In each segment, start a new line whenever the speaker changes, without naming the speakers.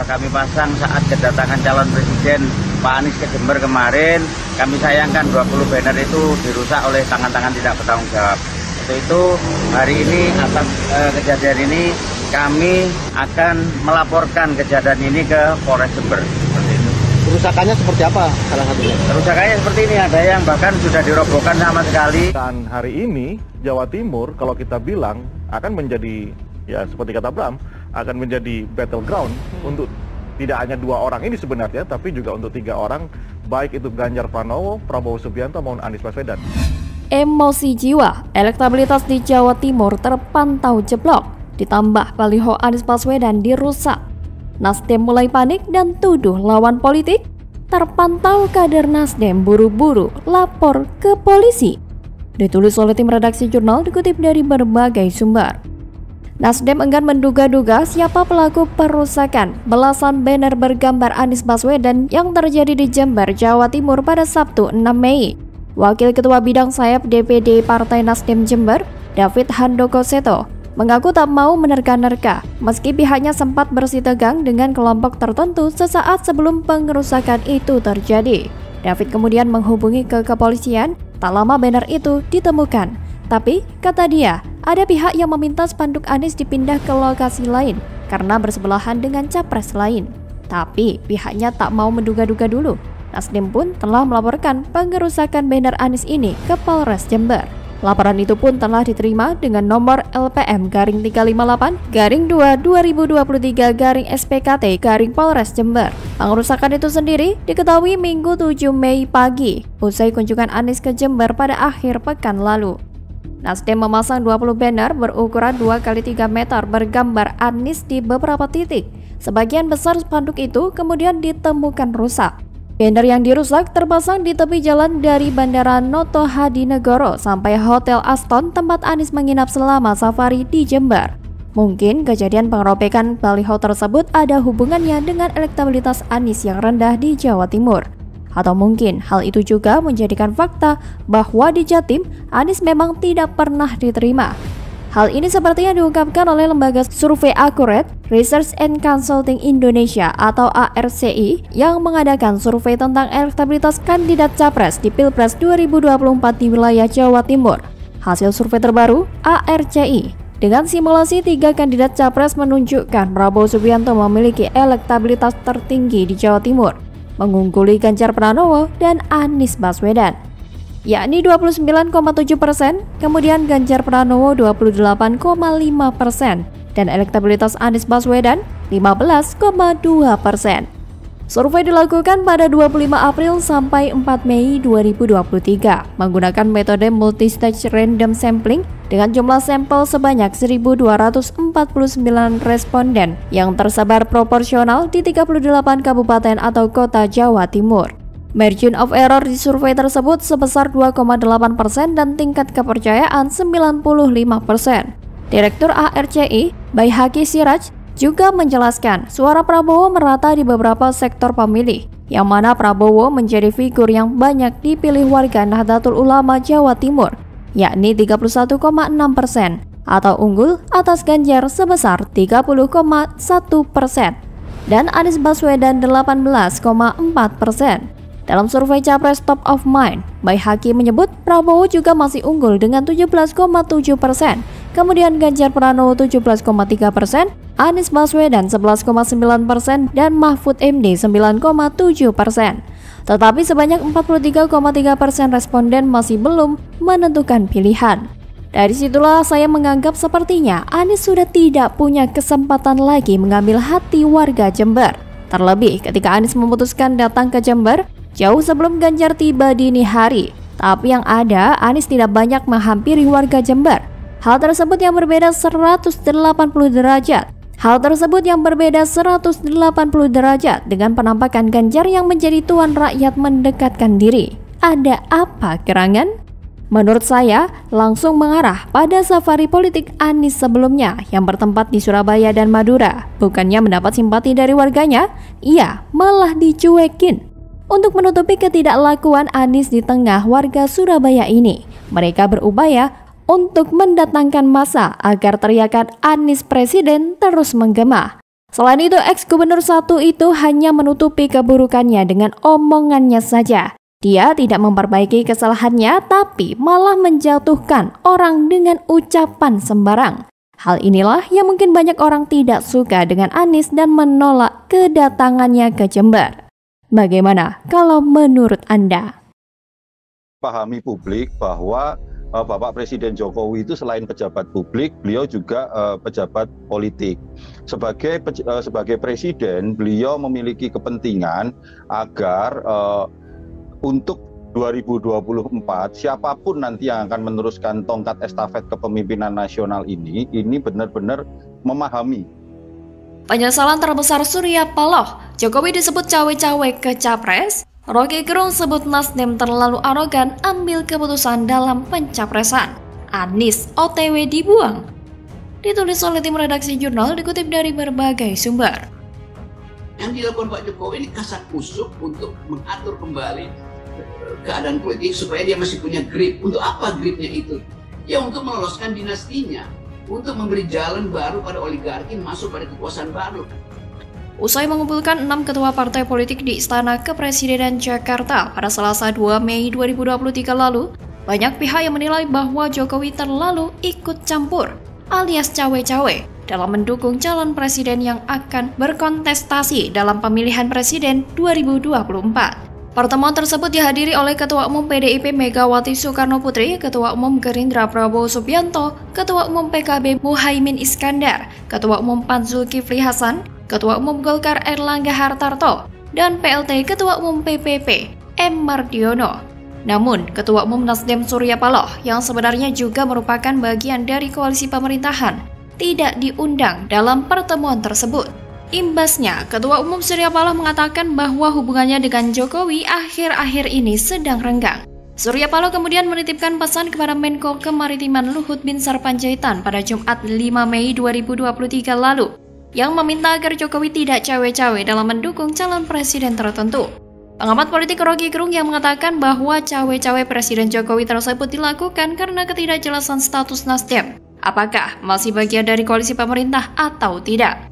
kami pasang saat kedatangan calon presiden Pak Anies ke Jember kemarin. Kami sayangkan 20 banner itu dirusak oleh tangan-tangan tidak bertanggung jawab. Untuk itu hari ini atas kejadian ini kami akan melaporkan kejadian ini ke Polres Jember. Seperti itu.
Kerusakannya seperti apa salah satunya?
Kerusakannya seperti ini, ada yang bahkan sudah dirobohkan sama sekali.
Dan hari ini Jawa Timur kalau kita bilang akan menjadi, ya seperti kata Bram, akan menjadi battleground untuk tidak hanya 2 orang ini sebenarnya, tapi juga untuk 3 orang, baik itu Ganjar Pranowo, Prabowo Subianto maupun Anies Baswedan.
Emosi jiwa, elektabilitas di Jawa Timur terpantau jeblok, ditambah baliho Anies Baswedan dirusak. Nasdem mulai panik dan tuduh lawan politik. Terpantau kader Nasdem buru-buru lapor ke polisi. Ditulis oleh tim redaksi jurnal dikutip dari berbagai sumber. Nasdem enggan menduga-duga siapa pelaku perusakan belasan banner bergambar Anies Baswedan yang terjadi di Jember, Jawa Timur pada Sabtu 6 Mei. Wakil Ketua Bidang Sayap DPD Partai Nasdem Jember, David Handoko Seto, mengaku tak mau menerka-nerka meski pihaknya sempat bersih tegang dengan kelompok tertentu sesaat sebelum pengerusakan itu terjadi. David kemudian menghubungi ke kepolisian, tak lama banner itu ditemukan. Tapi, kata dia, ada pihak yang meminta spanduk Anies dipindah ke lokasi lain karena bersebelahan dengan capres lain. Tapi, pihaknya tak mau menduga-duga dulu. Nasdem pun telah melaporkan pengerusakan banner Anies ini ke Polres Jember. Laporan itu pun telah diterima dengan nomor LPM-358-2-2023-SPKT Polres Jember. Pengerusakan itu sendiri diketahui Minggu 7 Mei pagi, usai kunjungan Anies ke Jember pada akhir pekan lalu. Nasdem memasang 20 banner berukuran 2x3 meter bergambar Anies di beberapa titik. Sebagian besar spanduk itu kemudian ditemukan rusak. Banner yang dirusak terpasang di tepi jalan dari Bandara Noto Hadinegoro sampai Hotel Aston tempat Anies menginap selama safari di Jember. Mungkin kejadian pengerobekan baliho tersebut ada hubungannya dengan elektabilitas Anies yang rendah di Jawa Timur. Atau mungkin hal itu juga menjadikan fakta bahwa di Jatim, Anies memang tidak pernah diterima. Hal ini seperti yang diungkapkan oleh lembaga survei Accurate Research and Consulting Indonesia atau ARCI yang mengadakan survei tentang elektabilitas kandidat capres di Pilpres 2024 di wilayah Jawa Timur. Hasil survei terbaru ARCI dengan simulasi 3 kandidat capres menunjukkan Prabowo Subianto memiliki elektabilitas tertinggi di Jawa Timur, mengungguli Ganjar Pranowo dan Anies Baswedan, yakni 29,7%, kemudian Ganjar Pranowo 28,5%, dan elektabilitas Anies Baswedan 15,2%. Survei dilakukan pada 25 April sampai 4 Mei 2023 menggunakan metode multistage random sampling dengan jumlah sampel sebanyak 1.249 responden yang tersebar proporsional di 38 kabupaten atau kota Jawa Timur. Margin of error di survei tersebut sebesar 2,8% dan tingkat kepercayaan 95%. Direktur ARCI, Baihaqi Siraj, juga menjelaskan suara Prabowo merata di beberapa sektor pemilih, yang mana Prabowo menjadi figur yang banyak dipilih warga Nahdlatul Ulama Jawa Timur, yakni 31,6%, atau unggul atas Ganjar sebesar 30,1%, dan Anies Baswedan 18,4%. Dalam survei Capres Top of Mind, Baihaqi menyebut Prabowo juga masih unggul dengan 17,7%, kemudian Ganjar Pranowo 17,3%, Anies Baswedan 11,9%, dan Mahfud MD 9,7%. Tetapi sebanyak 43,3% responden masih belum menentukan pilihan. Dari situlah saya menganggap sepertinya Anies sudah tidak punya kesempatan lagi mengambil hati warga Jember. Terlebih ketika Anies memutuskan datang ke Jember jauh sebelum Ganjar tiba dini hari. Tapi yang ada, Anies tidak banyak menghampiri warga Jember. Hal tersebut yang berbeda 180 derajat. Dengan penampakan Ganjar yang menjadi tuan rakyat mendekatkan diri. Ada apa gerangan? Menurut saya, langsung mengarah pada safari politik Anies sebelumnya yang bertempat di Surabaya dan Madura. Bukannya mendapat simpati dari warganya, ia malah dicuekin. Untuk menutupi ketidaklakuan Anies di tengah warga Surabaya ini, mereka berupaya untuk mendatangkan massa agar teriakan Anies Presiden terus menggema. Selain itu, ex-gubernur satu itu hanya menutupi keburukannya dengan omongannya saja. Dia tidak memperbaiki kesalahannya, tapi malah menjatuhkan orang dengan ucapan sembarang. Hal inilah yang mungkin banyak orang tidak suka dengan Anies dan menolak kedatangannya ke Jember. Bagaimana kalau menurut Anda?
Pahami publik bahwa Bapak Presiden Jokowi itu selain pejabat publik, beliau juga pejabat politik. Sebagai presiden, beliau memiliki kepentingan agar untuk 2024 siapapun nanti yang akan meneruskan tongkat estafet kepemimpinan nasional ini benar-benar memahami.
Penyesalan terbesar Surya Paloh, Jokowi disebut cawe-cawe ke Capres. Rocky Gerung sebut Nasdem terlalu arogan ambil keputusan dalam pencapresan. Anies OTW dibuang. Ditulis oleh tim redaksi jurnal, dikutip dari berbagai sumber.
Yang dilakukan Pak Jokowi ini kasak kusuk untuk mengatur kembali keadaan politik supaya dia masih punya grip. Untuk apa gripnya itu? Ya untuk meloloskan dinastinya, untuk memberi jalan baru pada oligarki masuk pada kekuasaan baru.
Usai mengumpulkan 6 ketua partai politik di Istana Kepresidenan Jakarta pada Selasa 2 Mei 2023 lalu, banyak pihak yang menilai bahwa Jokowi terlalu ikut campur alias cawe-cawe dalam mendukung calon presiden yang akan berkontestasi dalam pemilihan presiden 2024. Pertemuan tersebut dihadiri oleh Ketua Umum PDIP Megawati Soekarno Putri, Ketua Umum Gerindra Prabowo Subianto, Ketua Umum PKB Muhaimin Iskandar, Ketua Umum PAN Zulkifli Hasan, Ketua Umum Golkar Erlangga Hartarto, dan PLT Ketua Umum PPP M. Mardiono. Namun, Ketua Umum Nasdem Surya Paloh yang sebenarnya juga merupakan bagian dari koalisi pemerintahan tidak diundang dalam pertemuan tersebut. Imbasnya, Ketua Umum Surya Paloh mengatakan bahwa hubungannya dengan Jokowi akhir-akhir ini sedang renggang. Surya Paloh kemudian menitipkan pesan kepada Menko Kemaritiman Luhut Binsar Panjaitan pada Jumat 5 Mei 2023 lalu, yang meminta agar Jokowi tidak cawe-cawe dalam mendukung calon presiden tertentu. Pengamat politik Rocky Gerung yang mengatakan bahwa cawe-cawe Presiden Jokowi tersebut dilakukan karena ketidakjelasan status Nasdem, apakah masih bagian dari koalisi pemerintah atau tidak.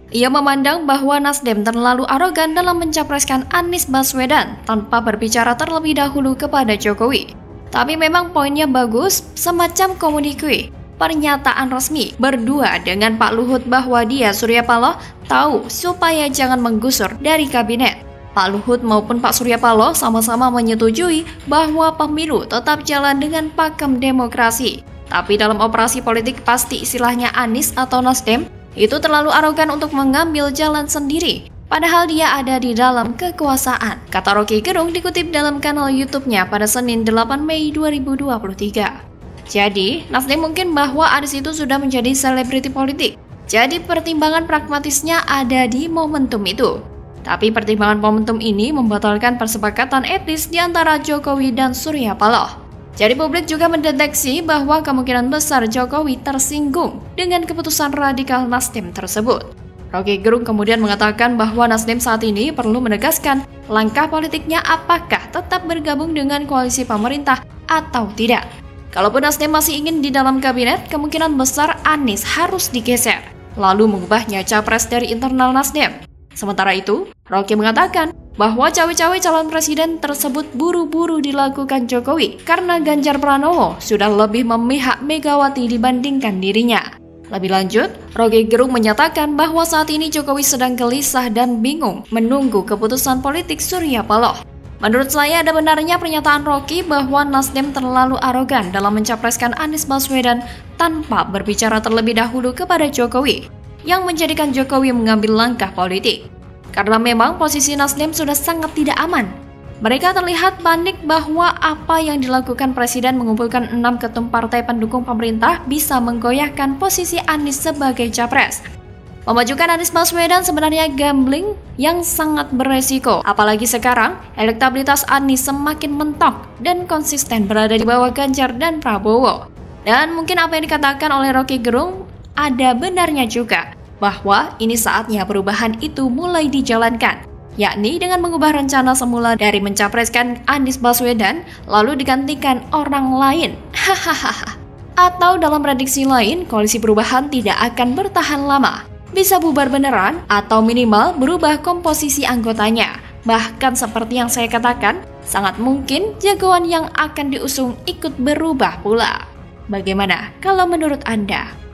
Ia memandang bahwa Nasdem terlalu arogan dalam mencapreskan Anies Baswedan tanpa berbicara terlebih dahulu kepada Jokowi. Tapi memang poinnya bagus, semacam komunikasi. Pernyataan resmi berdua dengan Pak Luhut bahwa dia Surya Paloh tahu supaya jangan menggusur dari kabinet. Pak Luhut maupun Pak Surya Paloh sama-sama menyetujui bahwa pemilu tetap jalan dengan pakem demokrasi. Tapi dalam operasi politik pasti istilahnya Anies atau Nasdem itu terlalu arogan untuk mengambil jalan sendiri. Padahal dia ada di dalam kekuasaan, kata Rocky Gerung dikutip dalam kanal YouTube-nya pada Senin 8 Mei 2023. Jadi, Nasdem mungkin bahwa Anies itu sudah menjadi selebriti politik. Jadi pertimbangan pragmatisnya ada di momentum itu. Tapi pertimbangan momentum ini membatalkan persepakatan etis di antara Jokowi dan Surya Paloh. Jadi publik juga mendeteksi bahwa kemungkinan besar Jokowi tersinggung dengan keputusan radikal Nasdem tersebut. Rocky Gerung kemudian mengatakan bahwa Nasdem saat ini perlu menegaskan langkah politiknya apakah tetap bergabung dengan koalisi pemerintah atau tidak. Kalaupun Nasdem masih ingin di dalam kabinet, kemungkinan besar Anies harus digeser, lalu mengubahnya capres dari internal Nasdem. Sementara itu, Rocky mengatakan bahwa cawe-cawe calon presiden tersebut buru-buru dilakukan Jokowi karena Ganjar Pranowo sudah lebih memihak Megawati dibandingkan dirinya. Lebih lanjut, Rocky Gerung menyatakan bahwa saat ini Jokowi sedang gelisah dan bingung menunggu keputusan politik Surya Paloh. Menurut saya ada benarnya pernyataan Rocky bahwa Nasdem terlalu arogan dalam mencapreskan Anies Baswedan tanpa berbicara terlebih dahulu kepada Jokowi, yang menjadikan Jokowi mengambil langkah politik. Karena memang posisi Nasdem sudah sangat tidak aman. Mereka terlihat panik bahwa apa yang dilakukan Presiden mengumpulkan 6 ketum partai pendukung pemerintah bisa menggoyahkan posisi Anies sebagai capres. Memajukan Anies Baswedan sebenarnya gambling yang sangat beresiko. Apalagi sekarang, elektabilitas Anies semakin mentok dan konsisten berada di bawah Ganjar dan Prabowo. Dan mungkin apa yang dikatakan oleh Rocky Gerung ada benarnya juga, bahwa ini saatnya perubahan itu mulai dijalankan, yakni dengan mengubah rencana semula dari mencapreskan Anies Baswedan lalu digantikan orang lain. Hahaha. Atau dalam prediksi lain, koalisi perubahan tidak akan bertahan lama. bisa bubar beneran atau minimal berubah komposisi anggotanya. Bahkan seperti yang saya katakan, sangat mungkin jagoan yang akan diusung ikut berubah pula. Bagaimana kalau menurut Anda?